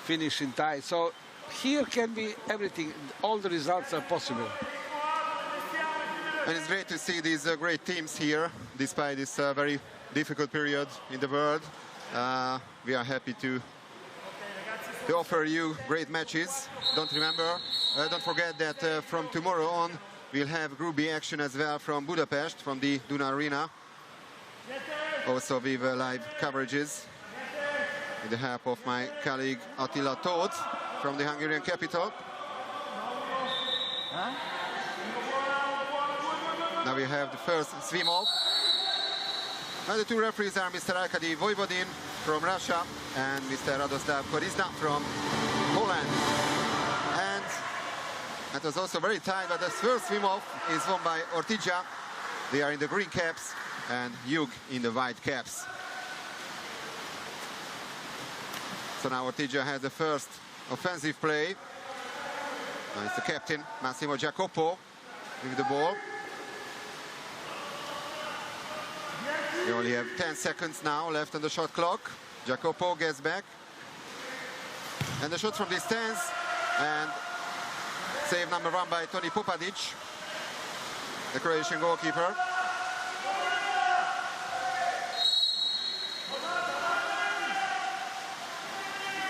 finish in tie. So here can be everything. All the results are possible. And it's great to see these great teams here, despite this very difficult period in the world. We are happy to offer you great matches. Don't forget that from tomorrow on, we'll have Groupe B action as well from Budapest, from the Duna Arena. Also with live coverages with the help of my colleague Attila Tóth from the Hungarian capital. Now we have the first swim-off. And the two referees are Mr. Arkady Vojvodin from Russia and Mr. Radoslav Korizna from Poland. And that was also very tight, but the first swim-off is won by Ortigia. They are in the green caps and Jug in the white caps. So now Ortigia has the first offensive play. Now it's the captain, Massimo Jacopo, with the ball. We only have 10 seconds now left on the shot clock. Jacopo gets back. And the shot from distance. And save number 1 by Toni Popadic, the Croatian goalkeeper.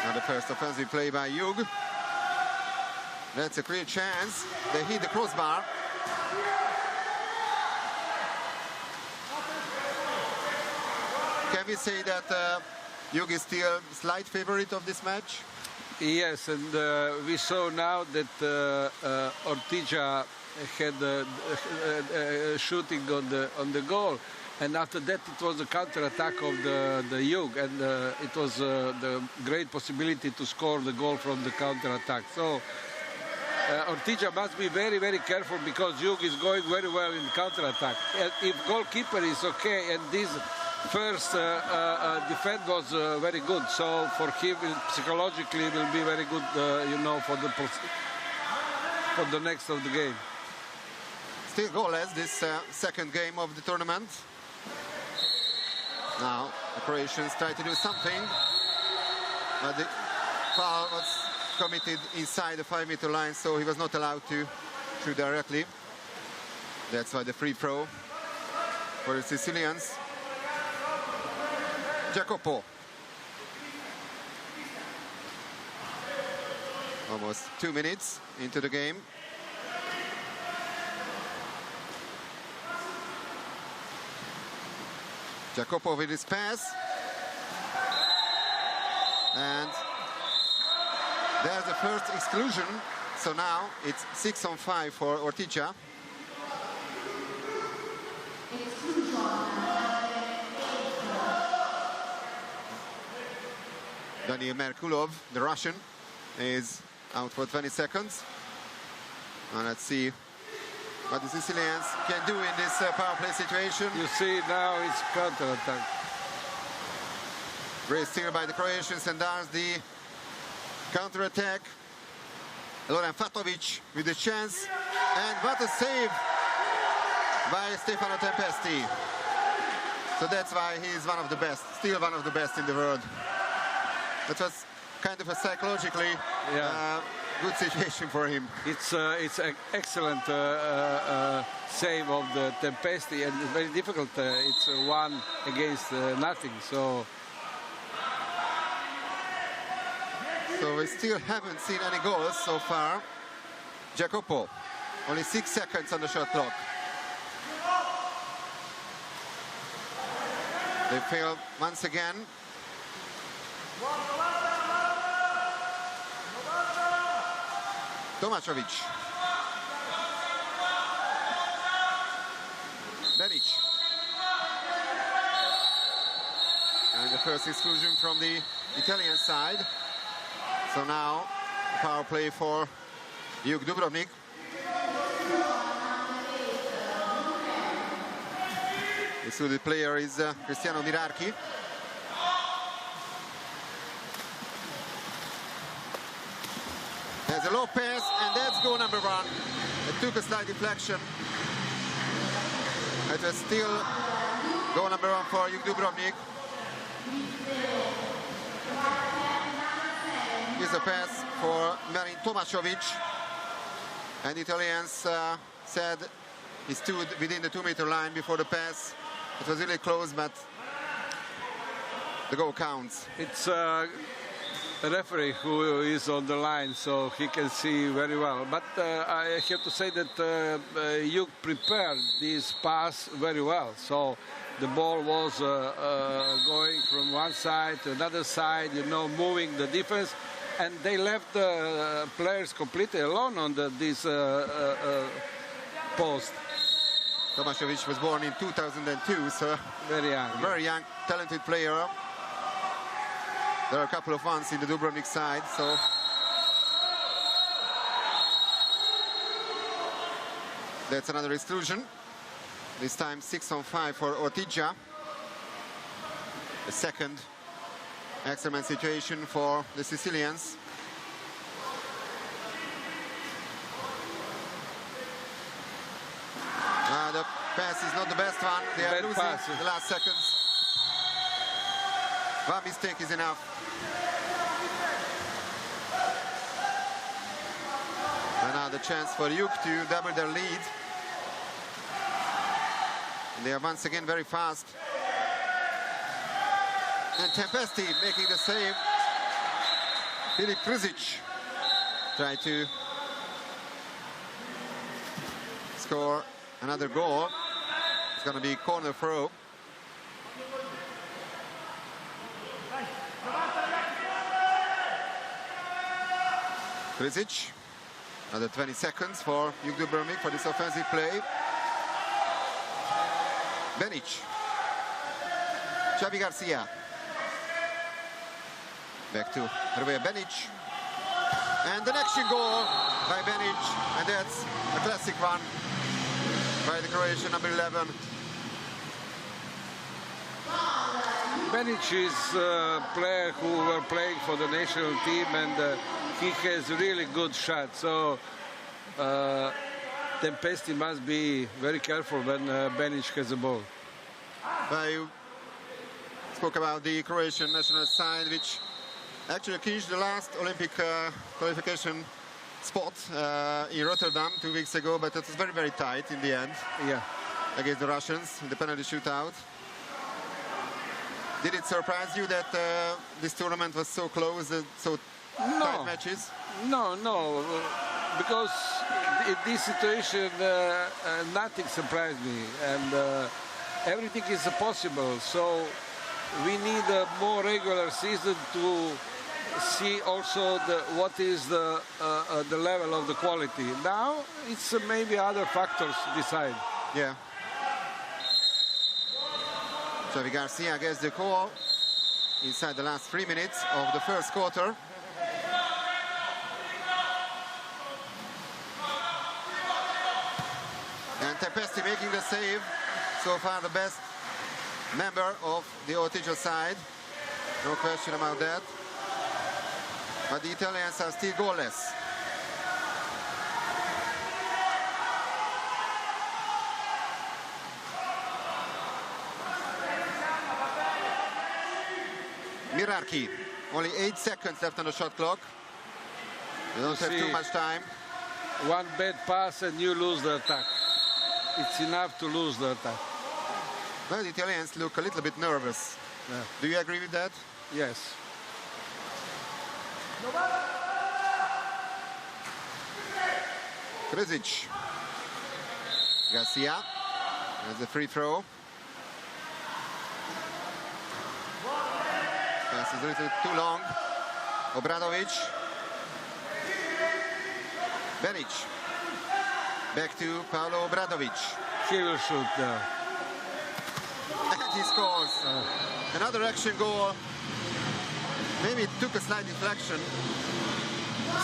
Now the first offensive play by Jug. That's a clear chance. They hit the crossbar. Can we say that Jug is still slight favorite of this match? Yes, and we saw now that Ortigia had shooting on the goal, and after that it was a counter-attack of the Jug, and it was the great possibility to score the goal from the counter-attack. So Ortigia must be very, very careful, because Jug is going very well in counter-attack. If goalkeeper is okay, and this first defense was very good, so for him psychologically it will be very good, you know, for the next of the game. Still goalless this second game of the tournament. Now the Croatians try to do something, but the foul was committed inside the 5-meter line, so he was not allowed to shoot directly. That's why the free throw for the Sicilians. Jacopo. Almost 2 minutes into the game. Jacopo with his pass. And there's the first exclusion. So now it's 6-on-5 for Ortigia. Daniil Merkulov, the Russian, is out for 20 seconds. And let's see what the Sicilians can do in this power play situation. You see now it's counter-attack. Great steal by the Croatians, and there's the counter-attack. Loren Fatovic with the chance, and what a save by Stefano Tempesti. So that's why he is one of the best, still one of the best in the world. That was kind of a psychologically good situation for him. It's an excellent save of the Tempesti, and it's very difficult. It's 1 against nothing. So we still haven't seen any goals so far. Jacopo, only 6 seconds on the shot clock. They fail once again. Tomašović. Bevic. And the first exclusion from the Italian side. So now, power play for Jug Dubrovnik. The excluded player is Cristiano Mirarchi. There's a low pass, and that's goal number 1. It took a slight deflection. It was still goal number 1 for Jug Dubrovnik. is a pass for Marin Tomašović. And the Italians said he stood within the 2-meter line before the pass. It was really close, but the goal counts. It's a referee who is on the line, so he can see very well. But I have to say that Jug prepared this pass very well. So the ball was going from one side to another side, you know, moving the defense. And they left the players completely alone on this post. Tomašović was born in 2002, so very young. Very young, talented player. There are a couple of ones in the Dubrovnik side, so that's another exclusion. This time 6-on-5 for Ortigia. The second extra man situation for the Sicilians. The pass is not the best one. They are losing the last seconds. One mistake is enough. And now the chance for Jug to double their lead. And they are once again very fast. And Tempesti making the save. Filip Krzic try to score another goal. It's going to be corner throw. Krzic, another 20 seconds for Jug Dubrovnik for this offensive play. Benic, Xavi Garcia, back to Hrvoje Benic, and the next goal by Benic, and that's a classic one by the Croatian number 11. Benic is a player who were playing for the national team, and he has really good shots. So Tempesti must be very careful when Benic has the ball. I spoke about the Croatian national side, which actually clinched the last Olympic qualification spot in Rotterdam 2 weeks ago, but it was very, very tight in the end. Yeah. Against the Russians in the penalty shootout. Did it surprise you that this tournament was so close, so tight matches? No, because in this situation nothing surprised me, and everything is possible. So we need a more regular season to see also what is the level of the quality. Now it's maybe other factors decide. Yeah. Xavi Garcia gets the call inside the last 3 minutes of the first quarter. And Tempesti making the save. So far the best member of the Ortigia side. No question about that. But the Italians are still goalless. Mirarki, only 8 seconds left on the shot clock. You don't have too much time. One bad pass and you lose the attack. It's enough to lose the attack. Well, the Italians look a little bit nervous. Yeah. Do you agree with that? Yes. Krzic. Garcia. There's a free throw. Pass is a little too long. Obradovic. Benic. Back to Paolo Obradovic. He will shoot now. And he scores. Another action goal. Maybe it took a slight deflection.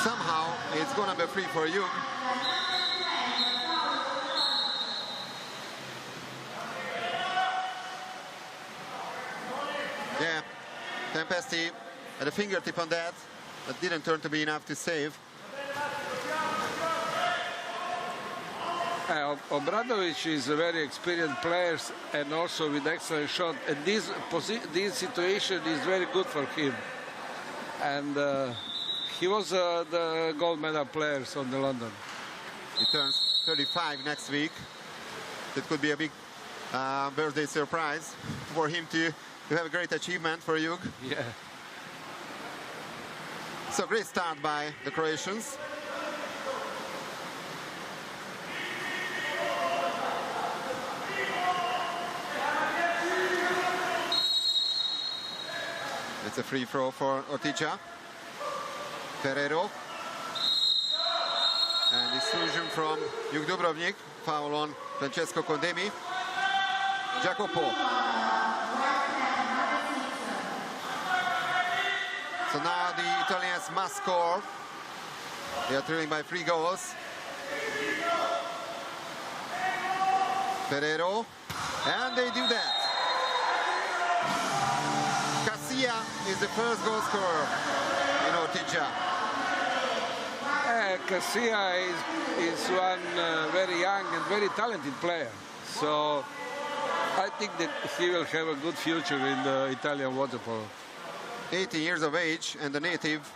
Somehow it's going to be free for Jug. Yeah, Tempesti had a fingertip on that, but didn't turn to be enough to save. Obradovic is a very experienced player and also with excellent shot. And this situation is very good for him. And He was the gold medal players on the London. He turns 35 next week. That could be a big birthday surprise for him to have a great achievement for Jug. Yeah. So great start by the Croatians. It's a free throw for Ortigia. Ferrero. And exclusion from Jug Dubrovnik. Foul on Francesco Condemi. Jacopo. So now the Italians must score. They are trailing by 3 goals. Ferrero. And they do that. Cassia is the first goal scorer in Ortigia. Cassia is one very young and very talented player. So I think that he will have a good future in the Italian water polo. 18 years of age and a native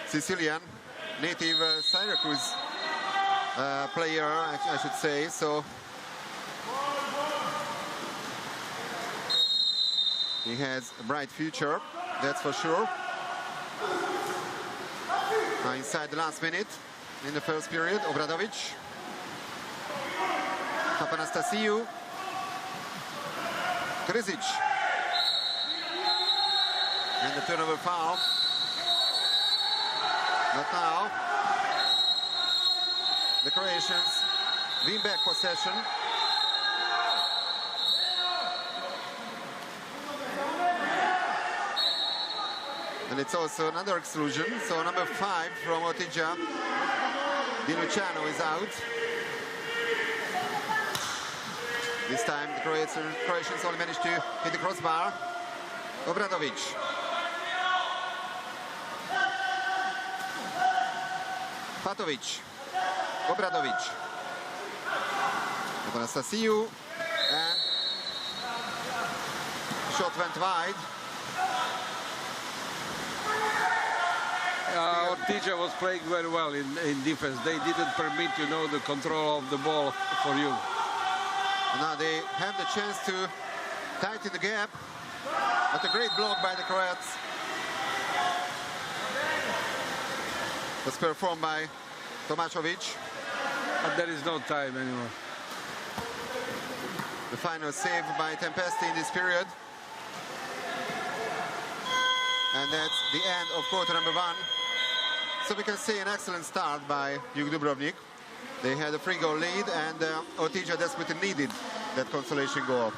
Sicilian, native Syracuse player, I should say. So he has a bright future, that's for sure. Now inside the last minute in the first period, Obradovic. Papanastasiou. Krizic. And the turnover foul. But now the Croatians win back possession. And it's also another exclusion. So number 5 from Ortigia, Di Luciano, is out. This time the Croatians only managed to hit the crossbar. Obradovic. Patovic. Obradovic. Anastasiou. And shot went wide. Ortigia was playing very well in defense. They didn't permit, the control of the ball for you. Now they have the chance to tighten the gap. But a great block by the Croats was performed by Tomašović. But there is no time anymore. The final save by Tempesti in this period. And that's the end of quarter number 1. So we can see an excellent start by Jug Dubrovnik. They had a 3-goal lead, and Ortigia desperately needed that consolation goal.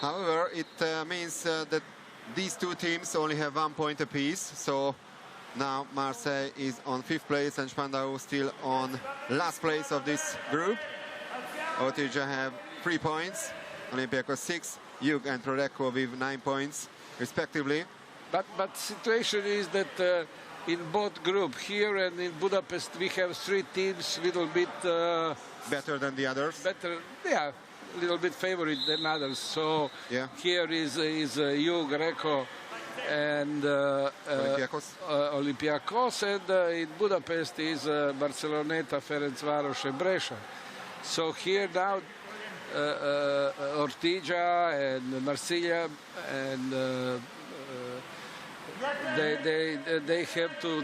However, it means that these two teams only have 1 point apiece. So now Marseille is on 5th place and Spandau still on last place of this group. Ortigia have 3 points, Olympiacos 6, Jug and Prorecco with 9 points respectively. But situation is that in both group here and in Budapest we have 3 teams little bit better than the others. Better, yeah, a little bit favorite than others. So yeah. Here is Jug, Recco, and Olympiacos, and in Budapest is Barceloneta, Ferencvaros, and Brescia. So here now Ortigia and Marsiglia and they have to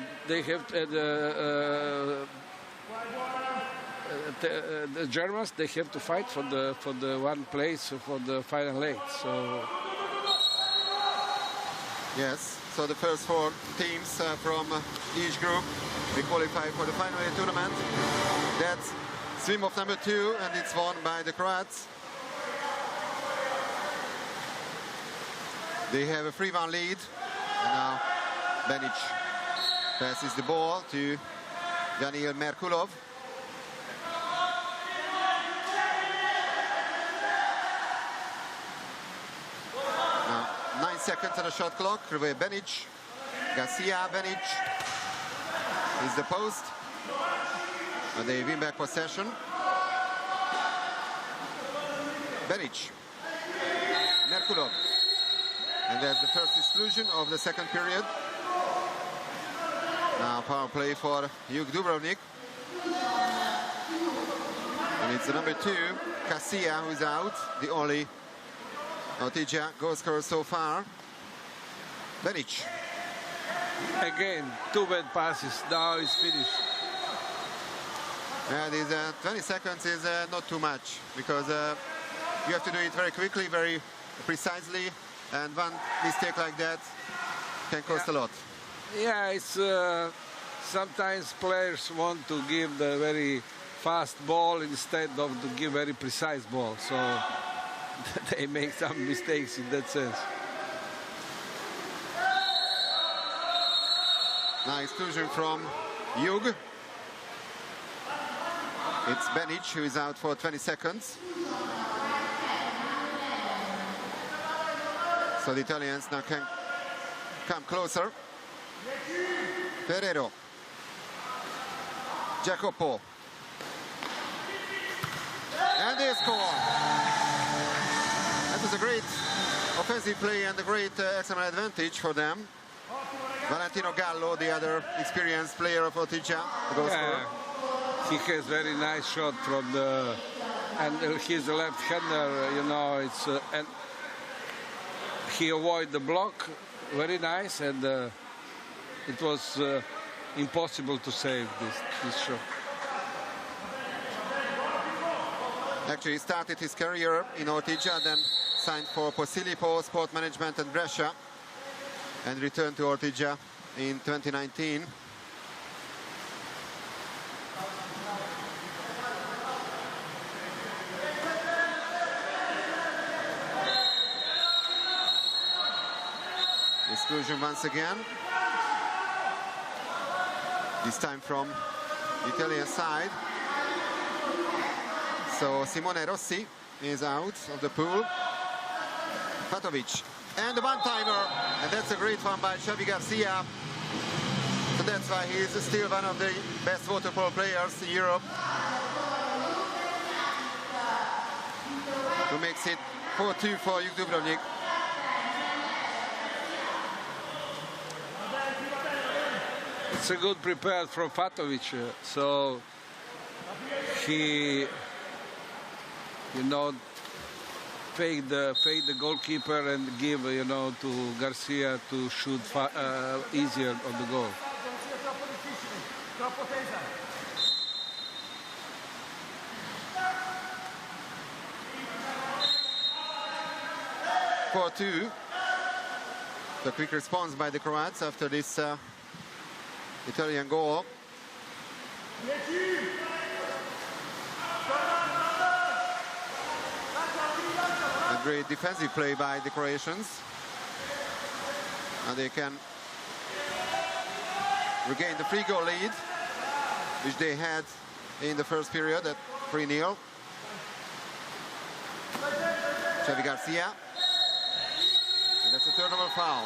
the Germans, they have to fight for the 1 place for the final 8. So yes, so the first 4 teams from each group they qualify for the final 8 tournament. That's swim off number 2, and it's won by the Croats. They have a 3-1 lead. And now Benic passes the ball to Daniil Merkulov. Now 9 seconds on the shot clock. Hrvoje Benic, Garcia, Benic is the post. And they win back possession. Benic, Merkulov. And that's the first exclusion of the second period. Now power play for Jug Dubrovnik. And it's the number 2, Casilla, who's out. The only Ortigia goal scorer so far. Benic. Again, 2 bad passes. Now it's finished. Yeah, these 20 seconds is not too much, because you have to do it very quickly, very precisely. And one mistake like that can cost a lot. Yeah, it's sometimes players want to give the very fast ball instead of to give very precise ball. So they make some mistakes in that sense. Now exclusion from Jug. It's Benic who is out for 20 seconds. So the Italians now can come closer. Ferrero. Jacopo. And they score. That was a great offensive play and a great excellent advantage for them. Valentino Gallo, the other experienced player of Ortigia, the goal scorer. He has very nice shot from the, and he's a left-hander, you know, it's and he avoided the block, very nice, and it was impossible to save this shot. Actually, he started his career in Ortigia, then signed for Posillipo, Sport Management and Brescia, and returned to Ortigia in 2019. Exclusion once again. This time from the Italian side. So Simone Rossi is out of the pool. Patovic. And the one-timer. And that's a great one by Xavi Garcia. So that's why he is still one of the best water-polo players in Europe. Who makes it 4-2 for Jug Dubrovnik. It's a good prepared from Fatovic, so he, you know, fake the goalkeeper and give, you know, to Garcia to shoot easier on the goal. The quick response by the Croats after this Italian goal. And great defensive play by the Croatians. And they can regain the free goal lead, which they had in the first period at 3-0. Xavi Garcia. And that's a turnover foul.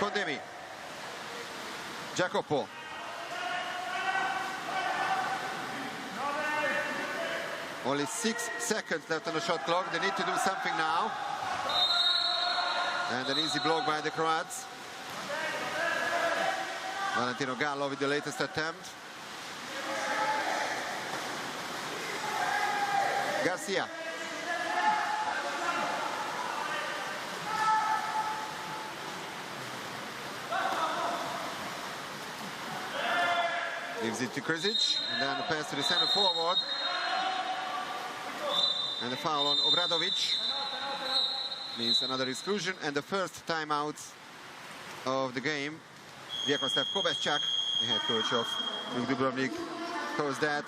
Condemi. Jacopo. Only 6 seconds left on the shot clock. They need to do something now. And an easy block by the Croats. Valentino Gallo with the latest attempt. Garcia. Gives it to Krzic, and then the pass to the center forward. And the foul on Obradovic means another exclusion, and the first timeout of the game. Vyacheslav Kovacic, the head coach of Jug Dubrovnik, calls that.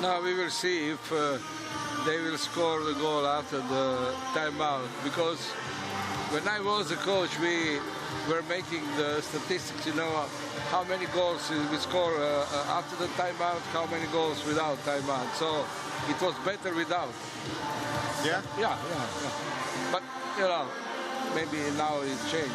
Now we will see if they will score the goal after the timeout, because when I was a coach, we were making the statistics, you know, how many goals we score after the timeout, how many goals without timeout. So it was better without. Yeah? Yeah. But, you know, maybe now it's changed.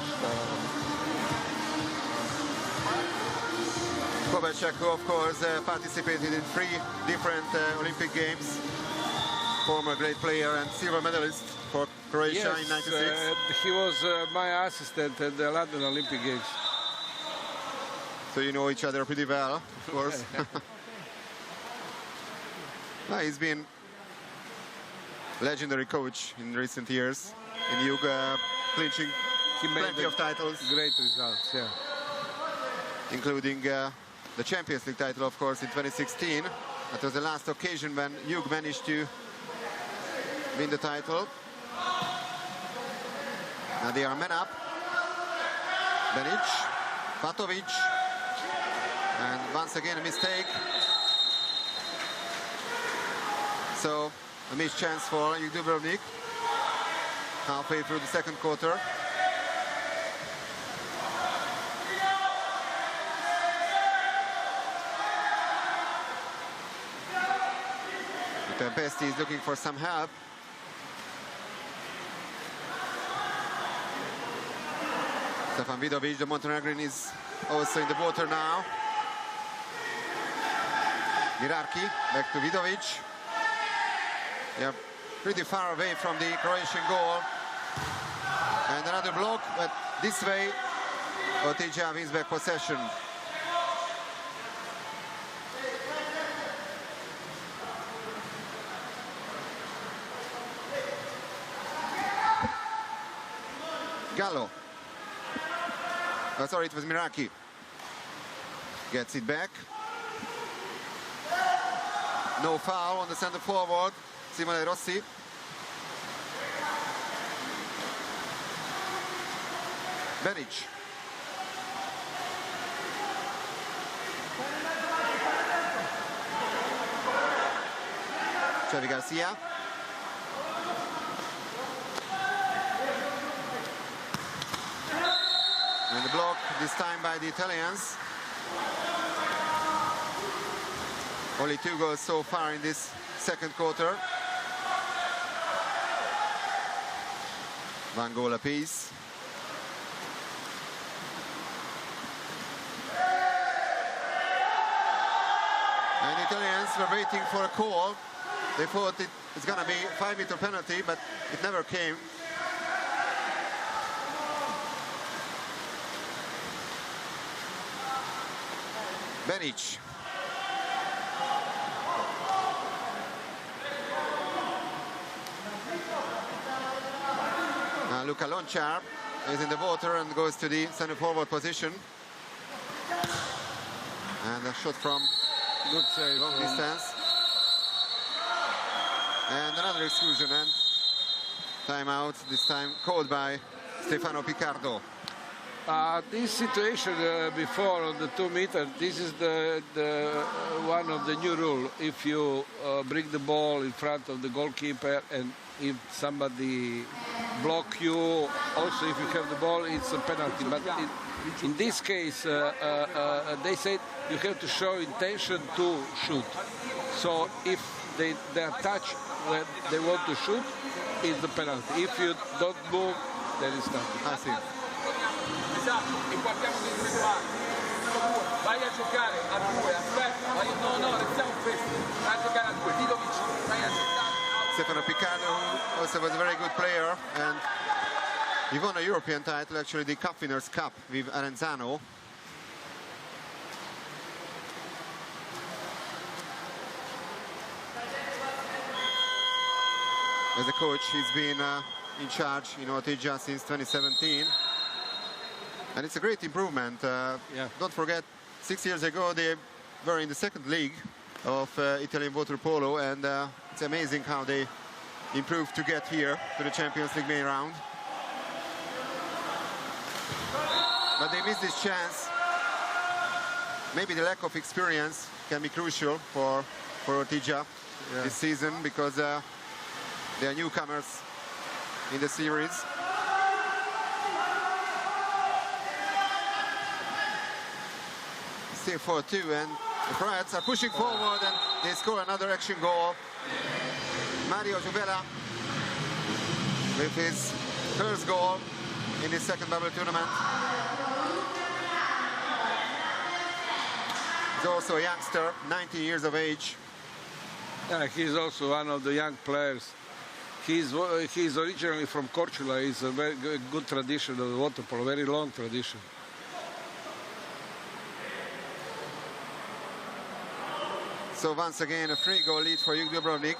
Kovacic, who of course participated in 3 different Olympic Games. Former great player and silver medalist for Croatia in '96. He was my assistant at the London Olympic Games. So you know each other pretty well, of course. Well, he's been legendary coach in recent years in Jug, clinching plenty of titles. Great results, yeah. Including the Champions League title, of course, in 2016. That was the last occasion when Jug managed to win the title. Now they are men up. Benic, Patovic, and once again a mistake. So a missed chance for Jug Dubrovnik halfway through the second quarter. Tempesti is looking for some help. Stefan Vidovic, the Montenegrin, is also in the water now. Mirarki, back to Vidovic. They are pretty far away from the Croatian goal. And another block, but this way, Ortigia wins back possession. Gallo. Oh, sorry, it was Mirarki. Gets it back. No foul on the center forward, Simone Rossi. Benic. Xavi Garcia. And the block this time by the Italians. Only 2 goals so far in this second quarter. 1 goal apiece. And the Italians were waiting for a call. They thought it's gonna be a 5-meter penalty, but it never came. Benic. Luka Lončar is in the water and goes to the center forward position. And a shot from Good save. long distance. And another exclusion and timeout, this time called by Stefano Picardo. This situation before on the 2 meter, this is the one of the new rule. If you bring the ball in front of the goalkeeper and if somebody block you, also if you have the ball, it's a penalty. But in this case, they said you have to show intention to shoot. So if they touch when they want to shoot, it's the penalty. If you don't move, there is nothing. I see. Esatto, e guardiamo l'individuale. Vai a giocare a 2, aspetta, no, restiamo questi. Vai a giocare a 2, dillo vicino, vai a giocare. Stefano Picardo, who also was a very good player, and he won a European title, actually the Cup Winners' Cup with Arenzano. As a coach, he's been in charge in Ortigia since 2017. And it's a great improvement. Don't forget, 6 years ago they were in the second league of Italian Water-Polo, and it's amazing how they improved to get here to the Champions League main round. But they missed this chance. Maybe the lack of experience can be crucial for Ortigia this season, because they are newcomers in the series. Still 4-2, and the Croats are pushing forward, and they score another action goal. Mario Juvela with his first goal in his second bubble tournament. He's also a youngster, 19 years of age. Yeah, he's also one of the young players. He's originally from Corčula. It's a very good tradition of the water polo, very long tradition. So once again, a 3-goal lead for Jug Dubrovnik.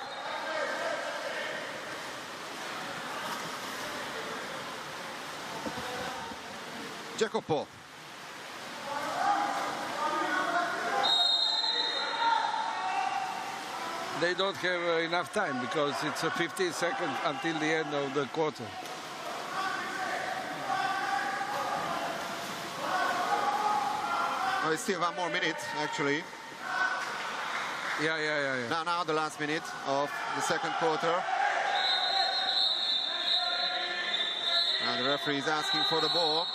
Jacopo. They don't have enough time because it's 15 seconds until the end of the quarter. Oh, it's still 1 more minute, actually. Yeah. Now the last minute of the second quarter. And the referee is asking for the ball.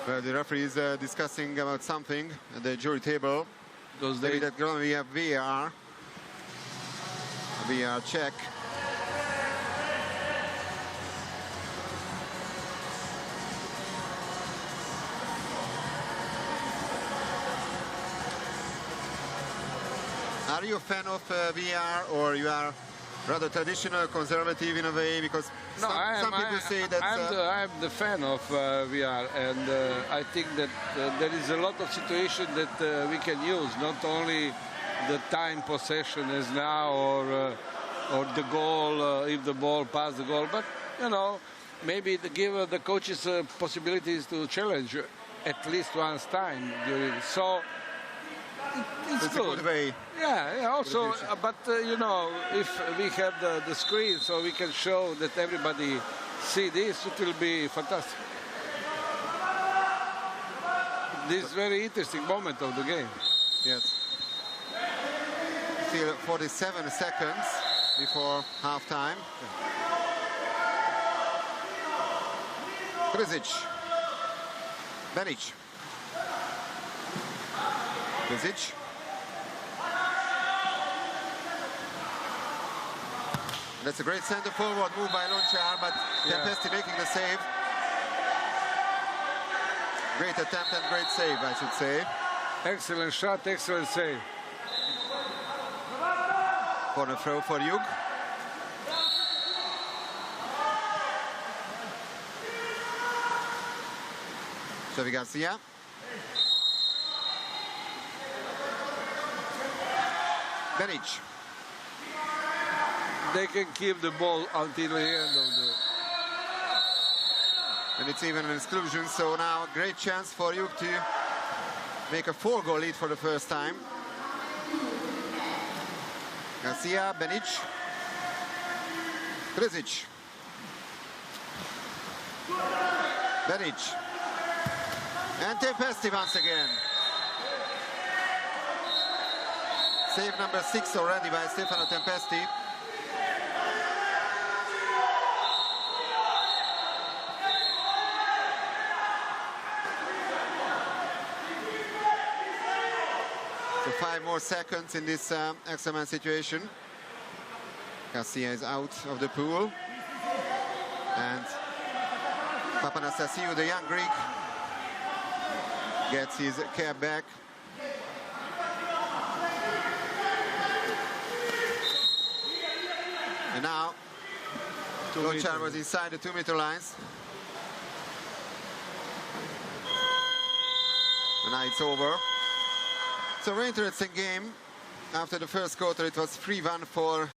The referee is discussing about something at the jury table. Maybe that we have VAR. VAR check. Are you a fan of VAR, or you are rather traditional, conservative in a way? Because some people say that... I'm the fan of VR, and I think that there is a lot of situations that we can use, not only the time possession as now, or the goal, if the ball passed the goal, but, you know, maybe to give the coaches possibilities to challenge at least once time. So it's good. A good way. Yeah, also, but you know, if we have the screen so we can show that everybody see this, it will be fantastic. This very interesting moment of the game. Yes. Still 47 seconds before half-time. Krzic. Benic. Krzic. That's a great center forward move by Lonchar, but Tempesti making the save. Great attempt and great save, I should say. Excellent shot, excellent save. Corner throw for Jug. Xavi Garcia. Benic. They can keep the ball until the end of the... And it's even an exclusion, so now a great chance for Jug to make a 4-goal lead for the first time. Garcia, Benic, Krizic, Benic, and Tempesti once again. Save number 6 already by Stefano Tempesti. So 5 more seconds in this extra man situation. Garcia is out of the pool. And Papanastasiou, the young Greek, gets his cap back. And now, Lochar was inside the 2-meter lines. And now it's over. It's a very interesting game. After the first quarter, it was 3-1 for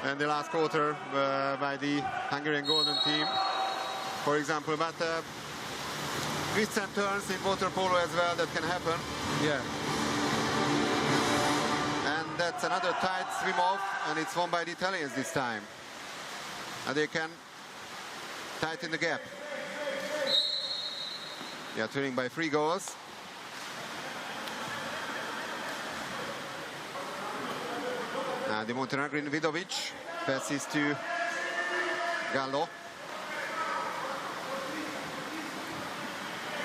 and the last quarter by the Hungarian Golden team, for example. But twists and turns in water-polo as well, that can happen. Yeah. And that's another tight swim off, and it's won by the Italians this time. And they can tighten the gap. They are trailing by 3 goals. Now the Montenegrin Vidovic passes to Gallo.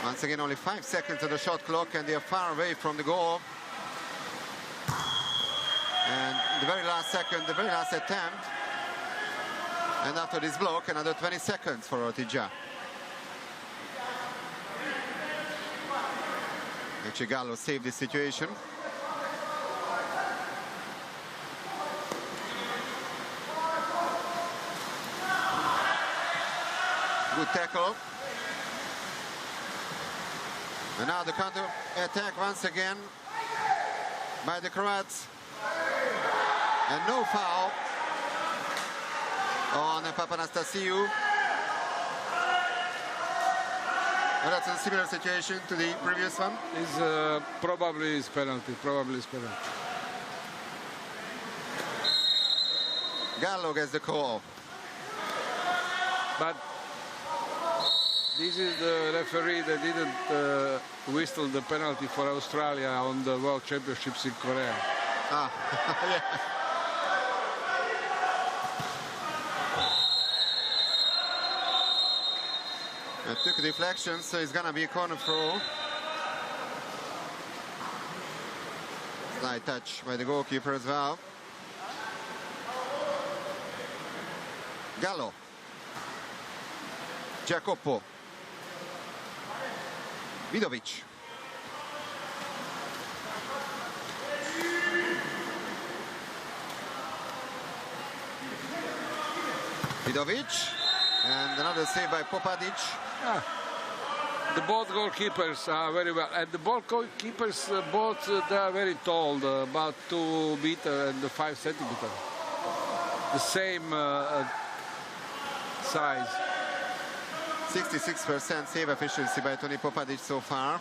Once again, only 5 seconds on the shot clock, and they are far away from the goal. And the very last second, the very last attempt. And after this block, another 20 seconds for Ortigia. Actually, Gallo saved this situation. Good tackle. And now the counter attack once again by the Croats. And no foul on Papanastasiou. And that's a similar situation to the previous one. Is probably his penalty. Gallo gets the call. But this is the referee that didn't whistle the penalty for Australia on the World Championships in Korea. Ah, yeah. It took a deflection, so it's gonna be a corner throw. Slight touch by the goalkeeper as well. Gallo. Jacopo. Vidovic. Vidovic. And another save by Popadic. The both goalkeepers are very well, and the ball goalkeepers both they are very tall, about 2 meters and 5 centimeters. The same size. 66% save efficiency by Toni Popadic so far.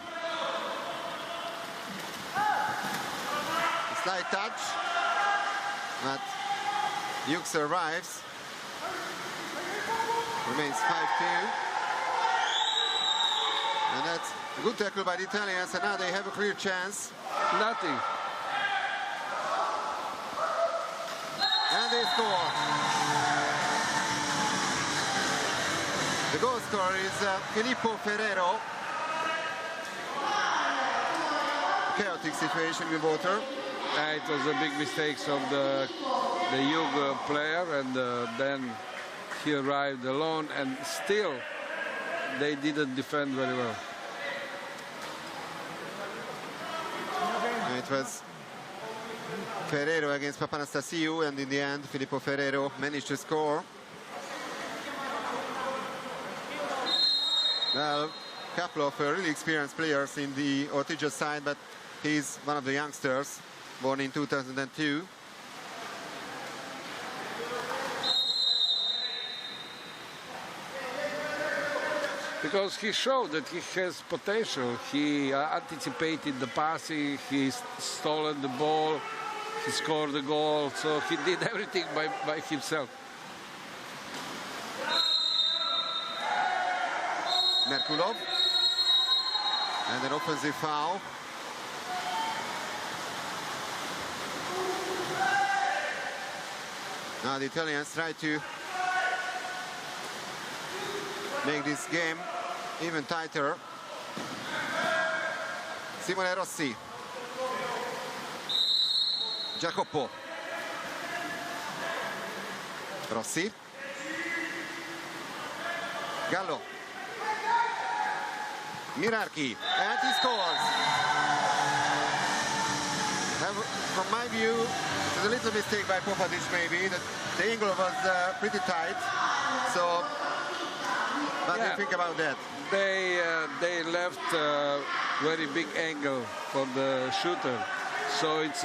A slight touch, but Jug survives. Remains 5-2. And that's a good tackle by the Italians, and now they have a clear chance. Nothing. And they score. The goal scorer is Filippo Ferrero. Chaotic situation with water. It was a big mistake of the Jug player, and then he arrived alone, and still they didn't defend very well. It was Ferrero against Papanastasiou, and in the end Filippo Ferrero managed to score. Well, a couple of really experienced players in the Ortigia side, but he's one of the youngsters, born in 2002. Because he showed that he has potential. He anticipated the passing, he stolen the ball, he scored the goal, so he did everything by himself. Merkulov. And an offensive foul. Now the Italians try to make this game even tighter. Simone Rossi. Jacopo. Rossi. Gallo. Mirarchi. And he scores. From my view, it's a little mistake by Popadic maybe. That the angle was pretty tight. So, what do you think about that? They left a very big angle for the shooter, so it's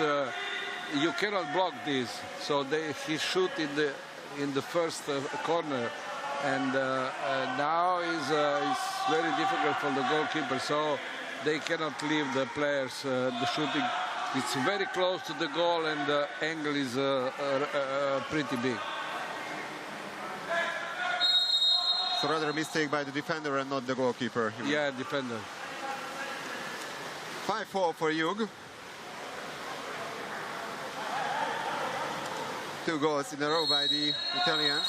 you cannot block this. So he shoot in the first corner, and now it's very difficult for the goalkeeper. So they cannot leave the players the shooting. It's very close to the goal, and the angle is pretty big. So rather a mistake by the defender and not the goalkeeper. Yeah, defender. 5-4 for Jug. 2 goals in a row by the Italians.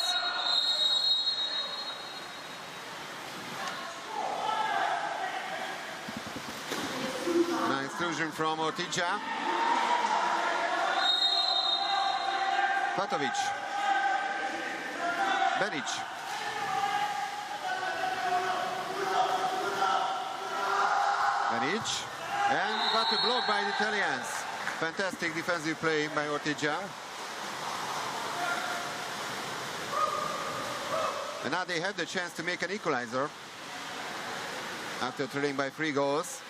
Nice exclusion from Ortigia. Patovic. Benic. Benic. And what a block by the Italians. Fantastic defensive play by Ortigia. And now they have the chance to make an equalizer after trailing by 3 goals.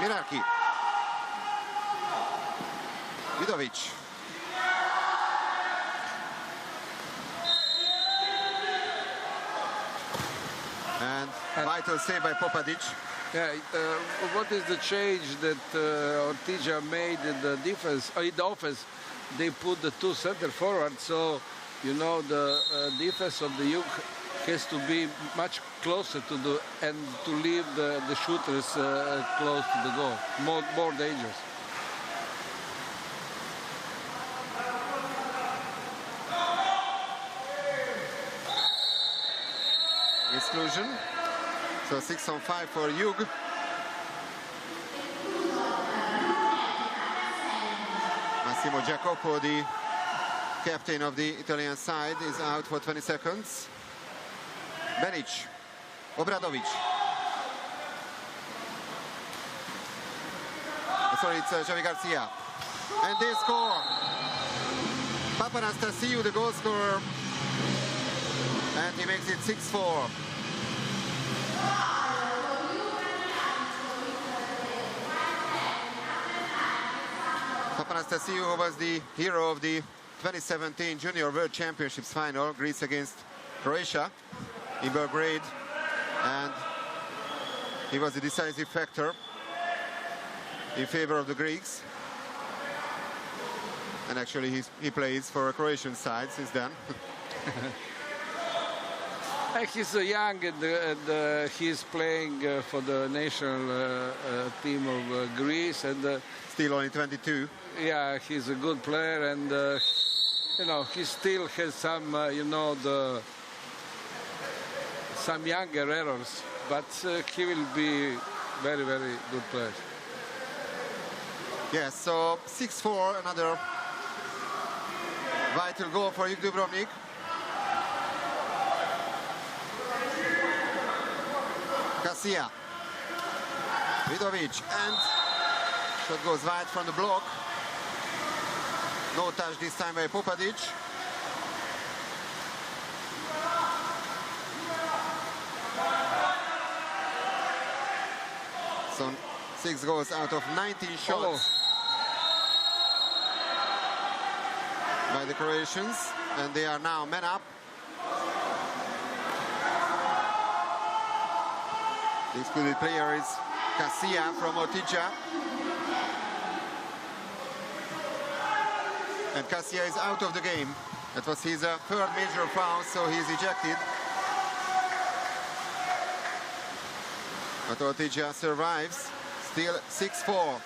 Mirarki. Vidovic. And vital save by Popadic. Yeah, what is the change that Ortigia made in the defense, in the offense? They put the 2 center forwards, so you know the defense of the Jug has to be much closer to the and to leave the shooters close to the goal, more dangerous. Exclusion. So 6-on-5 for Jug. Massimo Jacopo, the captain of the Italian side, is out for 20 seconds. Benic. Obradovic. Sorry, it's Javi Garcia. And they score. Papanastasiou, the goal scorer. And he makes it 6-4. Papanastasiou was the hero of the 2017 Junior World Championships final, Greece against Croatia in Belgrade, and he was a decisive factor in favor of the Greeks. And actually he plays for a Croatian side since then. He's young and he's playing for the national team of Greece, and still only 22. Yeah, he's a good player, and you know, he still has some, you know, some younger errors, but he will be very, very good player. Yes, so 6-4, another vital goal for Jug Dubrovnik. Garcia, Vidovic, and shot goes wide from the block. No touch this time by Popadic. So 6 goals out of 19 shots by the Croatians, and they are now men up. The excluded player is Garcia from Ortigia. And Garcia is out of the game. That was his 3rd major foul, so he's ejected. But Ortigia survives. Still 6-4.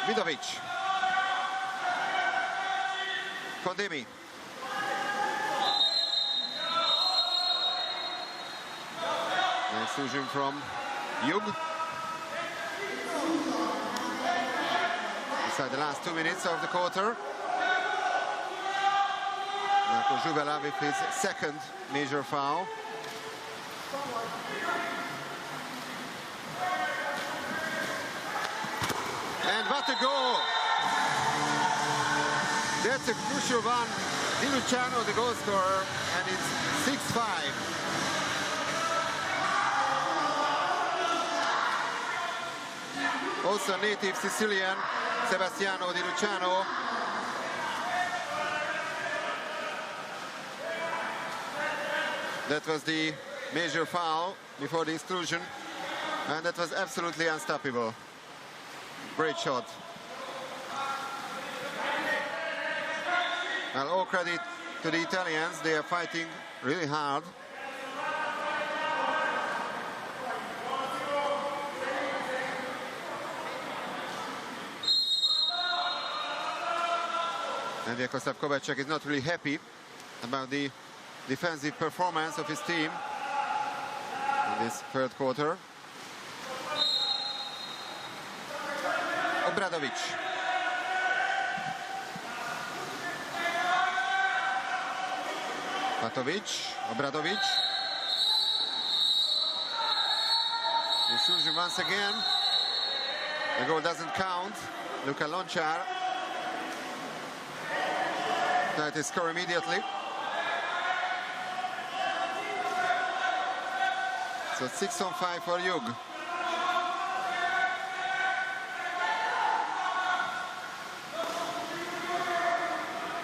Vidovic. Kondemi. An exclusion from Jug. Inside the last 2 minutes of the quarter. Marco Jubela with his 2nd major foul. And what a goal! That's a crucial one. Di Luciano, the goal scorer, and it's 6-5. Also native Sicilian, Sebastiano Di Luciano. That was the major foul before the intrusion, and that was absolutely unstoppable. Great shot. Well, all credit to the Italians. They are fighting really hard. And Vyacheslav Kovacic is not really happy about the defensive performance of his team in this third quarter. Obradovic. Patovic, Obradovic. Intrusion once again. The goal doesn't count. Luka Lonchar tried to score immediately. So 6 on 5 for Jug.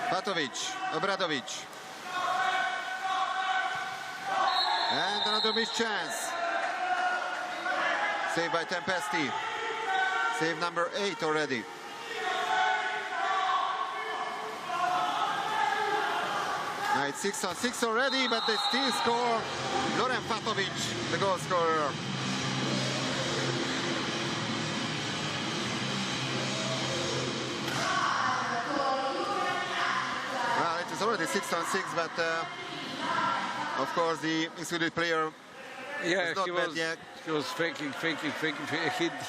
Patovic, Obradovic. And another missed chance. Saved by Tempesti. Save number 8 already. Now it's 6 on 6 already, but they still score. Loren Patovic, the goal scorer. Well, it is already 6 on 6, but of course the excluded player Yeah, was not bad yet. he was faking.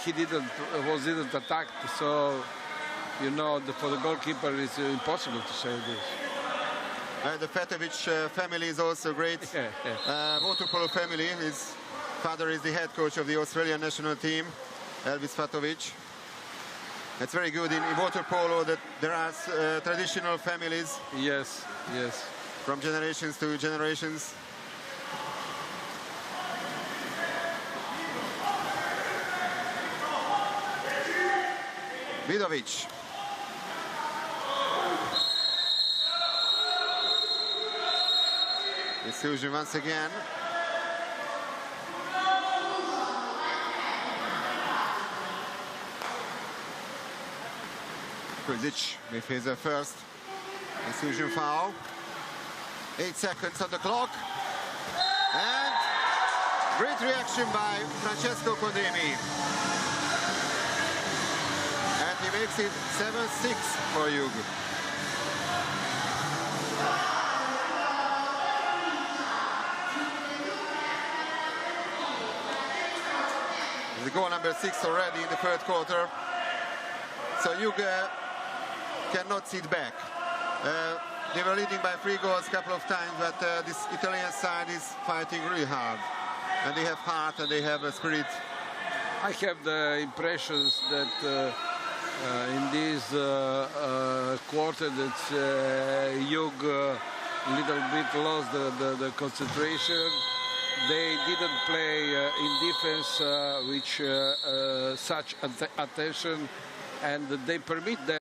He didn't attack, so you know, for the goalkeeper it's impossible to save this. The Petovic family is also great. Water-Polo family. His father is the head coach of the Australian national team, Elvis Patovic. It's very good in Water-Polo that there are traditional families. Yes, yes. From generations to generations. Vidovic. Intrusion once again. Krzic with his first intrusion foul. 8 seconds on the clock. And great reaction by Francesco Condemi. And he makes it 7-6 for Jug. The goal number 6 already in the third quarter. So Jug cannot sit back. They were leading by 3 goals a couple of times, but this Italian side is fighting really hard. And they have heart and they have a spirit. I have the impressions that in this quarter that Jug little bit lost the concentration. They didn't play in defense with such attention, and they permit them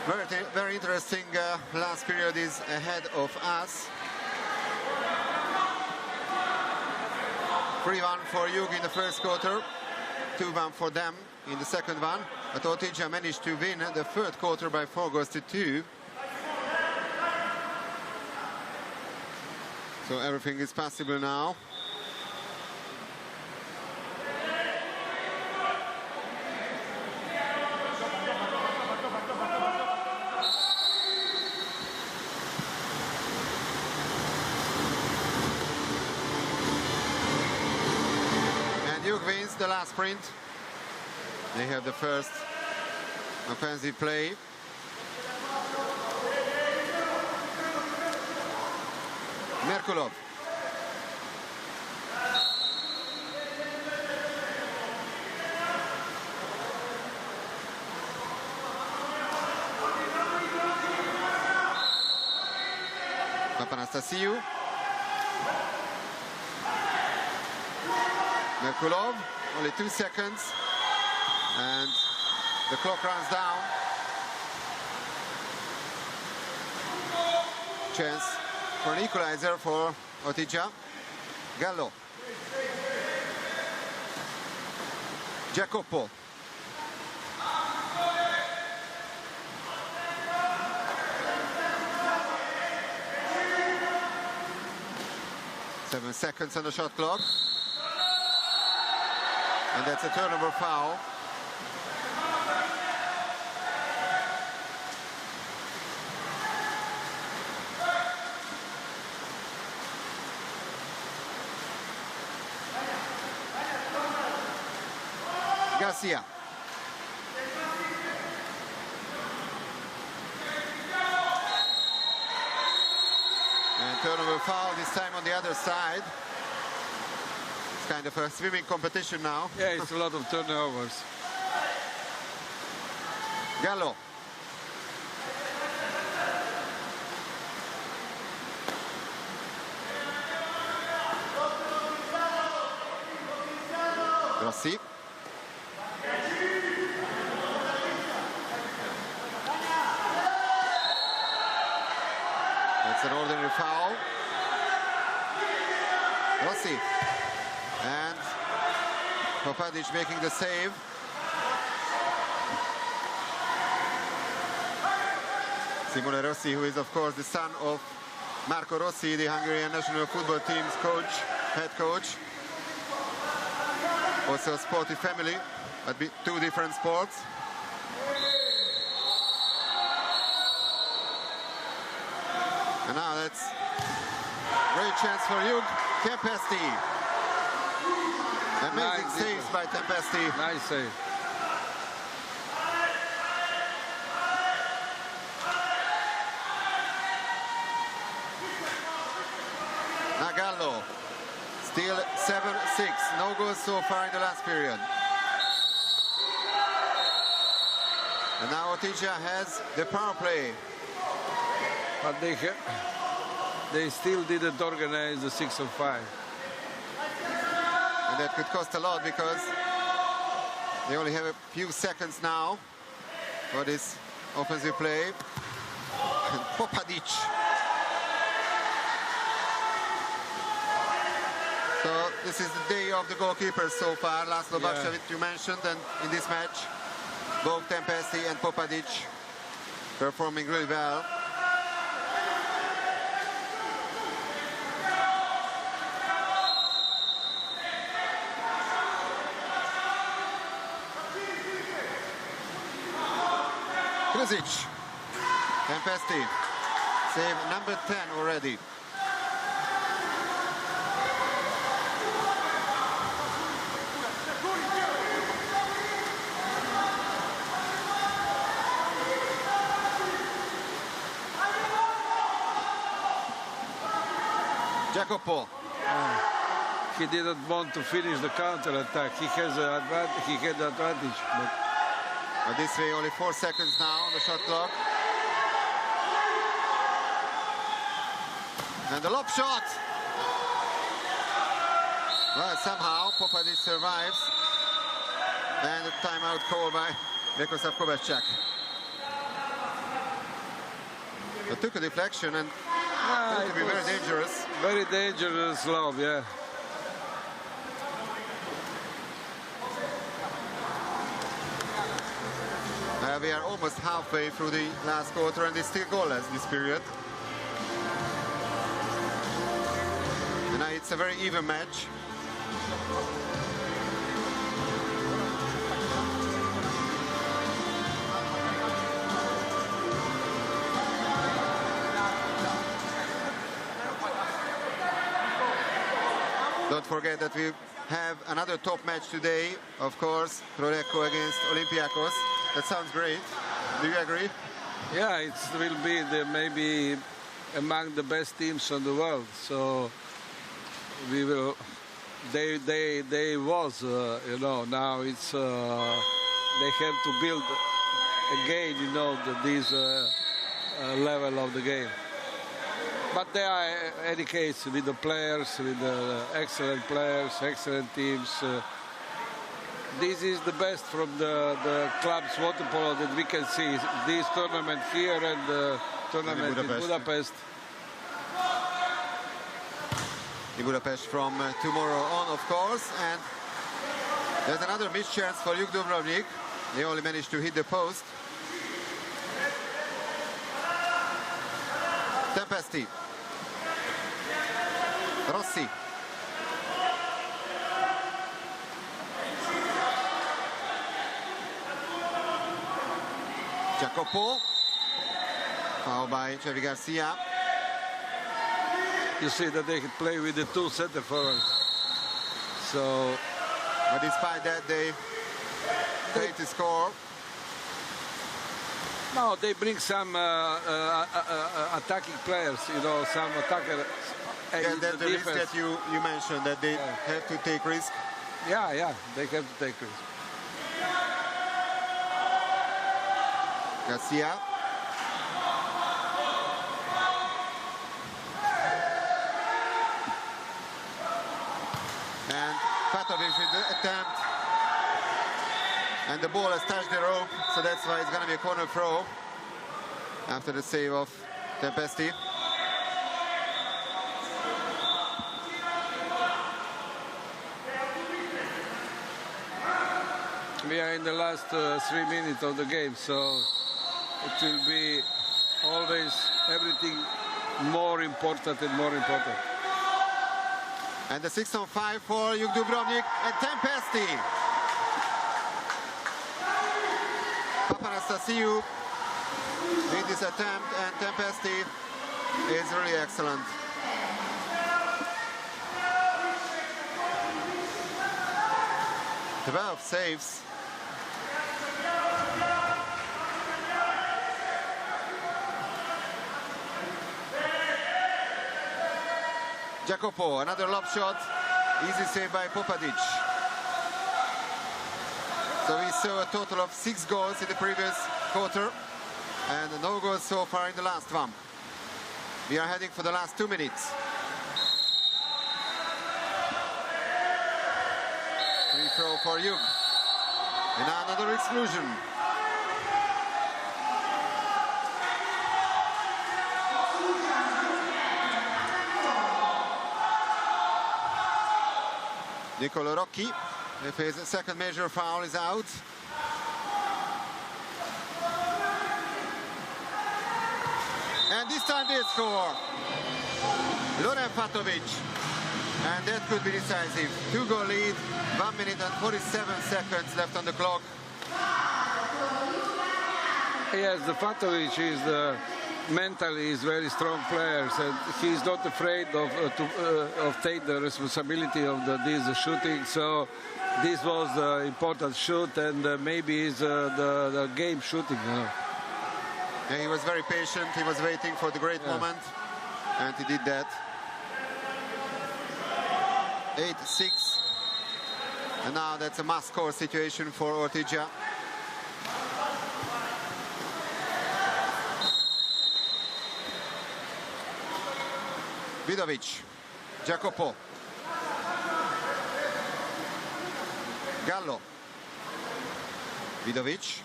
Very interesting last period is ahead of us. 3-1 for Jug in the first quarter, 2-1 for them in the second one. But Ortigia managed to win the third quarter by 4 goals to 2. So everything is possible now. Jug wins the last sprint. They have the first offensive play. Merkulov. Papanastasiou. Merkulov, only 2 seconds, and the clock runs down. Chance for an equalizer for Ortigia. Gallo. Jacopo. Seven seconds on the shot clock. And that's a turnover foul. Garcia. And turnover foul, this time on the other side. Kind of a swimming competition now. Yeah, it's a lot of turnovers. Gallo. Rossi. That's an ordinary foul. Rossi. And Popadic making the save. Simone Rossi, who is of course the son of Marco Rossi, the Hungarian national football team's coach, head coach. Also a sporty family, but 2 different sports. And now that's great chance for Jug. Tempesti. Amazing Nice saves by Tempesti. Nice save. Nagallo. Still 7-6. No goals so far in the last period. And now Ortigia has the power play. But they still didn't organize the 6-on-5. And that could cost a lot because they only have a few seconds now for this offensive play. And Popadic. So this is the day of the goalkeepers so far. Laszlo Bakshevich you mentioned, and in this match both Tempesti and Popadic performing really well. Krzic. Tempesti. Save number 10 already. Jacopo. He didn't want to finish the counter-attack. He has an advantage. He had the advantage. But this way, only 4 seconds now on the shot clock. And the lob shot. Well, somehow Popadic survives. And a timeout call by Vekoslav Kovacic. It took a deflection and it be very dangerous. Very dangerous lob, yeah. We are almost halfway through the last quarter and it's still goalless this period. And now it's a very even match. Don't forget that we have another top match today, of course, Prorecco against Olympiacos. That sounds great. Do you agree? Yeah, it will be maybe among the best teams in the world. So we will. They was, you know. Now it's they have to build again, you know, this level of the game. But they are, in any case, with the players, with the excellent players, excellent teams. This is the best from the club's water-polo that we can see. This tournament here and the tournament in Budapest. In Budapest from tomorrow on, of course. And there's another missed chance for Jug Dubrovnik. They only managed to hit the post. Tempesti. Rossi. Jacopo. Foul by Xavi Garcia. You see that they play with the two center forwards. So, but despite that, they failed to score. No, they bring some attacking players, you know, some attacker. Yeah, that's the risk that you mentioned, that they have to take risk. Yeah, they have to take risk. Garcia. And Fatovic with the attempt. And the ball has touched the rope, so that's why it's going to be a corner throw after the save of Tempesti. We are in the last 3 minutes of the game, so it will be always everything more important and more important. And the 6-on-5 for Jug Dubrovnik and Tempesti. Papanastasiou made this attempt and Tempesti is really excellent. The 12 saves. Jacopo, another lob shot, easy save by Popadic. So we saw a total of 6 goals in the previous quarter and no goals so far in the last one. We are heading for the last 2 minutes. Free throw for Jug. And another exclusion. Nicolo Rocchi, if his second major foul is out. And this time they score. Loren Fatovic. And that could be decisive. 2-goal lead, 1 minute and 47 seconds left on the clock. Yes, the Fatovic is mentally is very strong player, and he's not afraid of take the responsibility of this shooting. So this was the important shoot, and maybe is the game shooting. You know. And he was very patient. He was waiting for the great moment, and he did that. 8-6, and now that's a must-score situation for Ortigia. Vidovic, Jacopo, Gallo, Vidovic.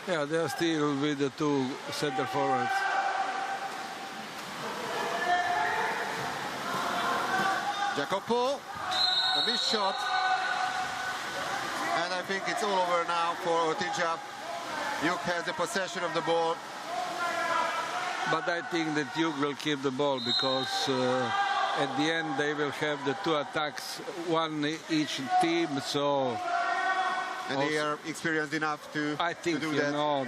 Yeah, they are still with the two center forwards. Jacopo, a missed shot. And I think it's all over now for Ortigia. Jug has the possession of the ball. But I think that Jug will keep the ball because at the end they will have the two attacks, one each team. So and they are experienced enough to, I think to do you that. know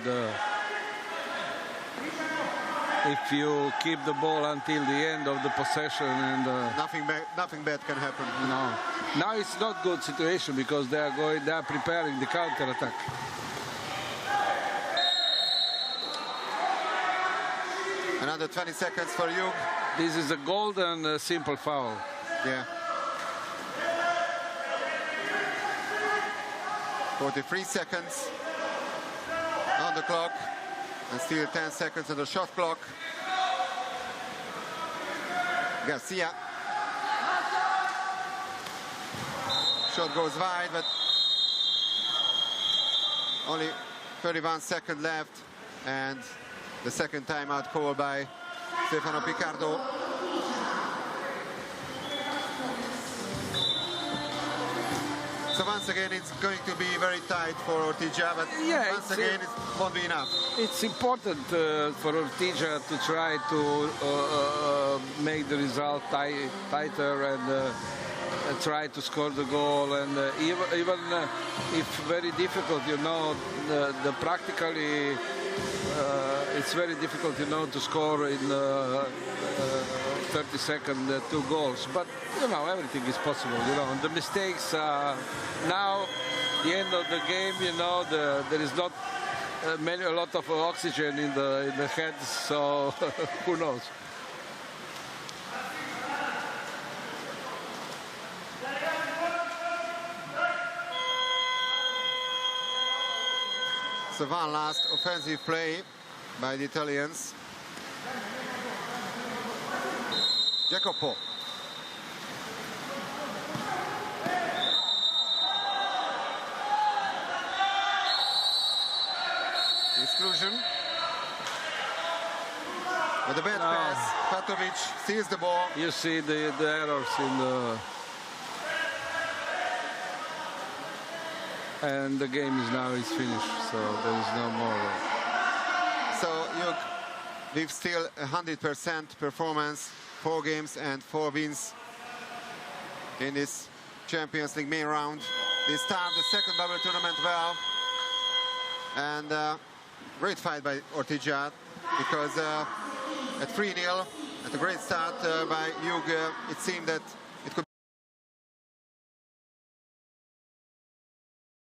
if you keep the ball until the end of the possession and nothing bad can happen. no, now it's not good situation because they are preparing the counter attack. Another 20 seconds for Jug. This is a golden simple foul. Yeah. 43 seconds on the clock, and still 10 seconds on the shot clock. Garcia. Shot goes wide, but only 31 seconds left, and the second timeout called by Stefano Picardo. So once again, it's going to be very tight for Ortigia, but yeah, once again, it won't be enough. It's important for Ortigia to try to make the result tighter and try to score the goal. And even if very difficult, you know, the practically it's very difficult, you know, to score in 30 seconds 2 goals. But you know, everything is possible. You know, and the mistakes now, the end of the game, you know, there is not a lot of oxygen in the heads, so who knows. So one last offensive play by the Italians. Jacopo. Exclusion. With a bad pass, Patovic steals the ball. You see the errors in the... And the game is finished, so there is no more. So Jug with still 100% performance, 4 games and 4 wins in this Champions League main round. They start the second bubble tournament well, and great fight by Ortigia, because at 3-0, at a great start by Jug, it seemed that